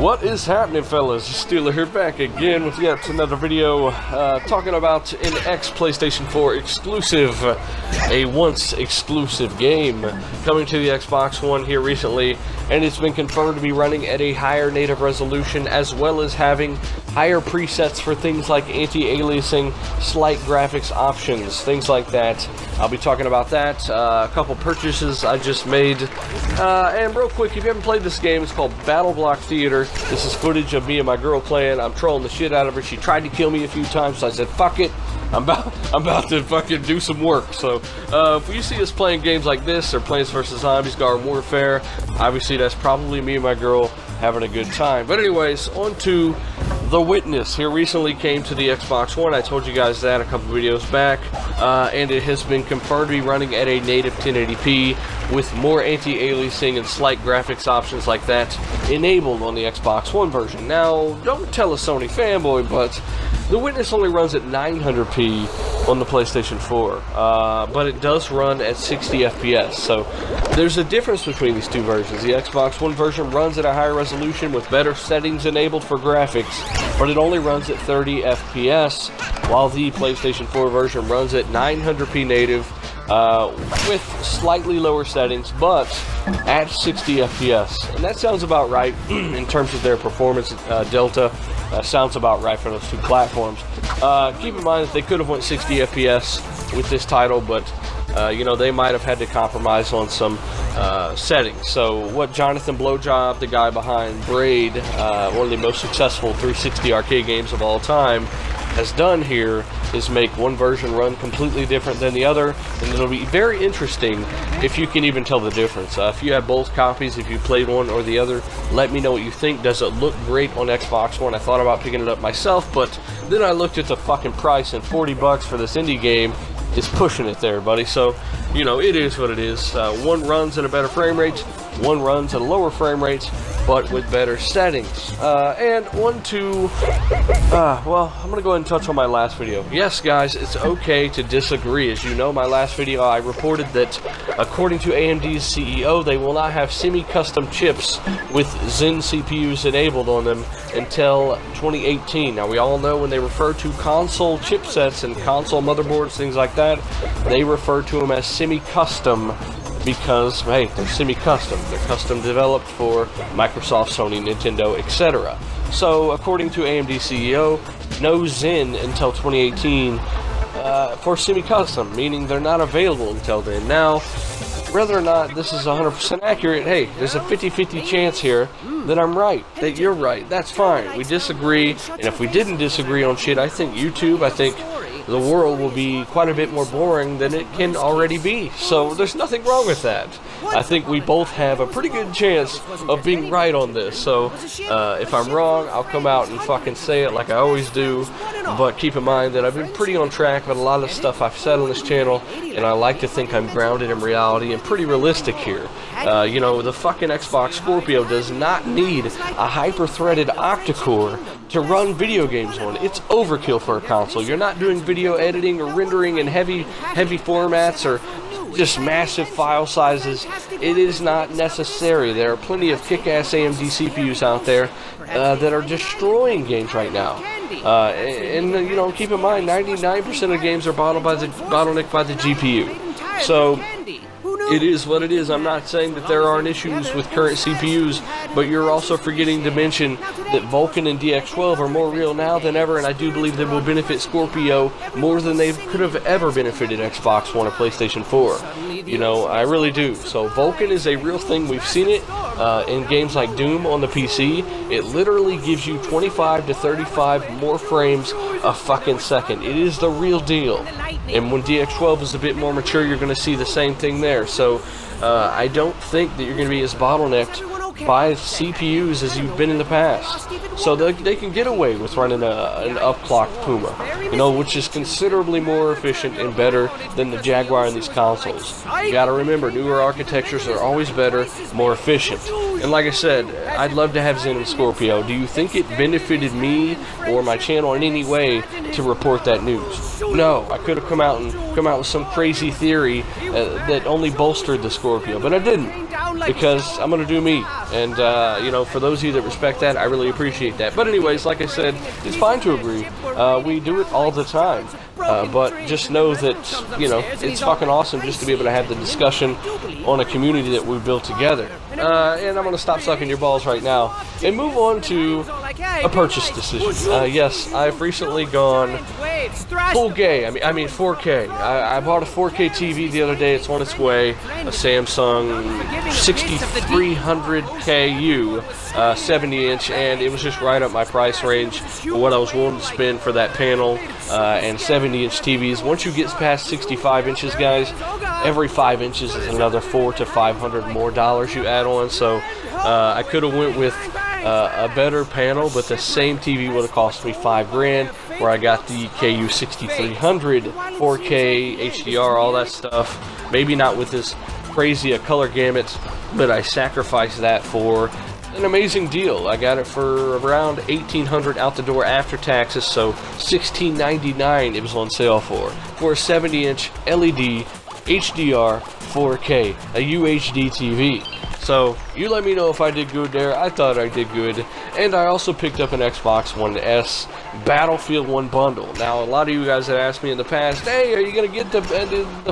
What is happening, fellas? Steeler here, back again with yet another video talking about an PlayStation 4 exclusive, a once exclusive game coming to the Xbox One here recently, and it's been confirmed to be running at a higher native resolution as well as having higher presets for things like anti-aliasing, slight graphics options, things like that. I'll be talking about that, a couple purchases I just made, and real quick, if you haven't played this game, it's called Battle Block Theater. This is footage of me and my girl playing. I'm trolling the shit out of her. She tried to kill me a few times, so I said, fuck it. I'm about to fucking do some work. So, if you see us playing games like this, or Plants vs. Zombies, Garden Warfare, obviously that's probably me and my girl having a good time. But anyways, on to The Witness. Here recently came to the Xbox One. I told you guys that a couple videos back, and it has been confirmed to be running at a native 1080p with more anti-aliasing and slight graphics options like that enabled on the Xbox One version. Now, don't tell a Sony fanboy, but The Witness only runs at 900p on the PlayStation 4, but it does run at 60 FPS, so there's a difference between these two versions. The Xbox One version runs at a higher resolution with better settings enabled for graphics, but it only runs at 30 FPS, while the PlayStation 4 version runs at 900p native with slightly lower settings, but at 60 FPS. And that sounds about right in terms of their performance delta. Sounds about right for those two platforms. Keep in mind that they could have went 60 FPS with this title, but you know, they might have had to compromise on some settings. So what Jonathan Blowjob, the guy behind Braid, one of the most successful 360 arcade games of all time, has done here is make one version run completely different than the other, and it'll be very interesting if you can even tell the difference. If you have both copies, if you played one or the other, let me know what you think. Does it look great on Xbox One? I thought about picking it up myself, but then I looked at the fucking price, and 40 bucks for this indie game is pushing it there, buddy. So, you know, it is what it is. One runs at a better frame rate, one runs at a lower frame rate, but with better settings. And on to, well, I'm gonna go ahead and touch on my last video. Yes, guys, it's okay to disagree. As you know, my last video, I reported that according to AMD's CEO, they will not have semi-custom chips with Zen CPUs enabled on them until 2018. Now, we all know when they refer to console chipsets and console motherboards, things like that, they refer to them as semi-custom because, hey, they're semi-custom. They're custom developed for Microsoft, Sony, Nintendo, etc. So, according to AMD CEO, no Zen until 2018 for semi-custom, meaning they're not available until then. Now, whether or not this is 100% accurate, hey, there's a 50-50 chance here that I'm right, that you're right. That's fine. We disagree, and if we didn't disagree on shit, I think I think the world will be quite a bit more boring than it can already be. So there's nothing wrong with that. I think we both have a pretty good chance of being right on this. So if I'm wrong, I'll come out and fucking say it like I always do. But keep in mind that I've been pretty on track with a lot of stuff I've said on this channel, and I like to think I'm grounded in reality and pretty realistic here. You know, the fucking Xbox Scorpio does not need a hyper-threaded octa-core to run video games on. It's overkill for a console. You're not doing video editing or rendering in heavy formats or just massive file sizes. It is not necessary. There are plenty of kick-ass AMD CPUs out there that are destroying games right now. And you know, keep in mind, 99% of games are bottlenecked by the GPU. So it is what it is. I'm not saying that there aren't issues with current CPUs, but you're also forgetting to mention that Vulkan and DX12 are more real now than ever, and I do believe they will benefit Scorpio more than they could have ever benefited Xbox One or PlayStation 4. You know, I really do. So Vulkan is a real thing. We've seen it in games like Doom on the PC. It literally gives you 25 to 35 more frames a fucking second. It is the real deal. And when DX12 is a bit more mature, you're going to see the same thing there. So I don't think that you're going to be as bottlenecked by CPUs as you've been in the past. So they can get away with running an upclocked Puma, you know, which is considerably more efficient and better than the Jaguar in these consoles. You gotta remember, newer architectures are always better, more efficient. And like I said, I'd love to have Zen and Scorpio. Do you think it benefited me or my channel in any way to report that news? No, I could have come out with some crazy theory that only bolstered the Scorpio, but I didn't. because I'm gonna do me. And you know, for those of you that respect that, I really appreciate that. But anyways, like I said, it's fine to agree. We do it all the time. But just know that, you know, it's fucking awesome just to be able to have the discussion on a community that we built together. And I'm going to stop sucking your balls right now and move on to a purchase decision. Yes, I've recently gone full gay. I mean 4K. I bought a 4K TV the other day. It's on its way. A Samsung 6300KU 70-inch, and it was just right up my price range for what I was willing to spend for that panel and 70-inch TVs. Once you get past 65 inches, guys, every 5 inches is another $400 to $500 more you add on. So I could have went with a better panel, but the same TV would have cost me $5 grand, where I got the KU 6300 4K HDR, all that stuff. Maybe not with this crazy a color gamut, but I sacrificed that for an amazing deal. I got it for around $1,800 out the door after taxes, so $1,699 it was on sale for a 70-inch LED HDR 4K, a UHD TV. So you let me know if I did good there. I thought I did good. And I also picked up an Xbox One S Battlefield 1 bundle. Now, a lot of you guys have asked me in the past, hey, are you going to get the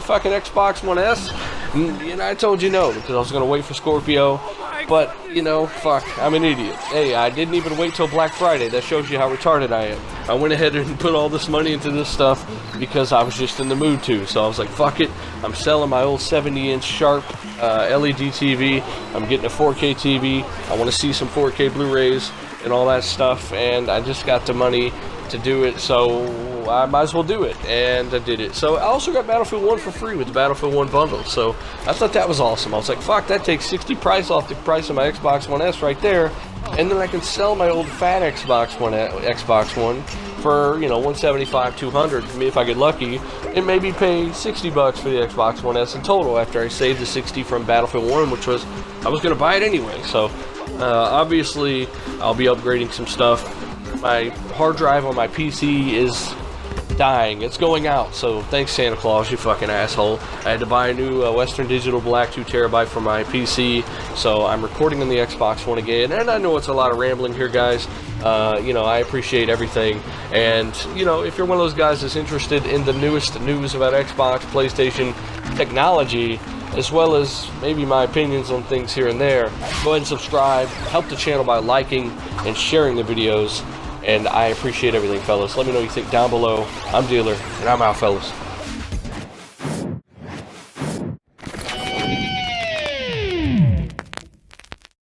fucking Xbox One S? And I told you no, because I was going to wait for Scorpio. But, you know, fuck, I'm an idiot. Hey, I didn't even wait till Black Friday. That shows you how retarded I am. I went ahead and put all this money into this stuff because I was just in the mood to. So I was like, fuck it. I'm selling my old 70-inch Sharp LED TV. I'm getting a 4K TV. I want to see some 4K Blu-rays and all that stuff. And I just got the money to do it, so I might as well do it, and I did it. So I also got Battlefield 1 for free with the Battlefield 1 bundle, so I thought that was awesome. I was like, fuck, that takes 60 price off the price of my Xbox One S right there, and then I can sell my old fat Xbox One for, you know, $175, $200 for me if I get lucky, and maybe pay $60 for the Xbox One S in total after I saved the 60 from Battlefield 1, which was, I was going to buy it anyway. So obviously I'll be upgrading some stuff. My hard drive on my PC is dying. It's going out, so thanks Santa Claus, you fucking asshole. I had to buy a new Western Digital Black 2TB for my PC, so I'm recording on the Xbox One again, and I know it's a lot of rambling here, guys. You know, I appreciate everything, and, you know, if you're one of those guys that's interested in the newest news about Xbox, PlayStation technology, as well as maybe my opinions on things here and there, go ahead and subscribe, help the channel by liking and sharing the videos, and I appreciate everything, fellas. Let me know what you think down below. I'm Dealer, and I'm out, fellas.